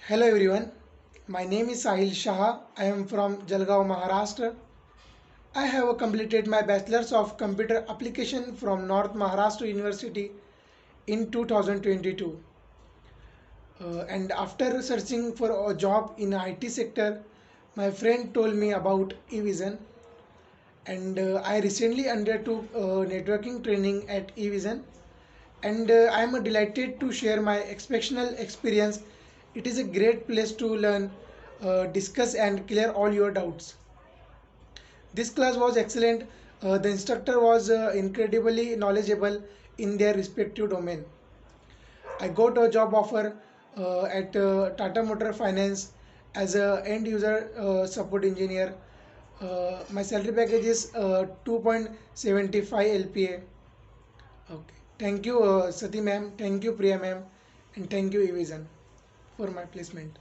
Hello everyone, my name is Sahil Shah. I am from Jalgaon, Maharashtra. I have completed my Bachelor's of Computer Application from North Maharashtra University in 2022. And after searching for a job in IT sector, my friend told me about Evision, and I recently undertook networking training at Evision, and I am delighted to share my exceptional experience. It is a great place to learn, discuss and clear all your doubts. This class was excellent. The instructor was incredibly knowledgeable in their respective domain. I got a job offer at Tata Motor Finance as a end user support engineer. My salary package is 2.75 LPA. Okay. Thank you, Sati ma'am. Thank you, Priya ma'am. And thank you, Evision, for my placement.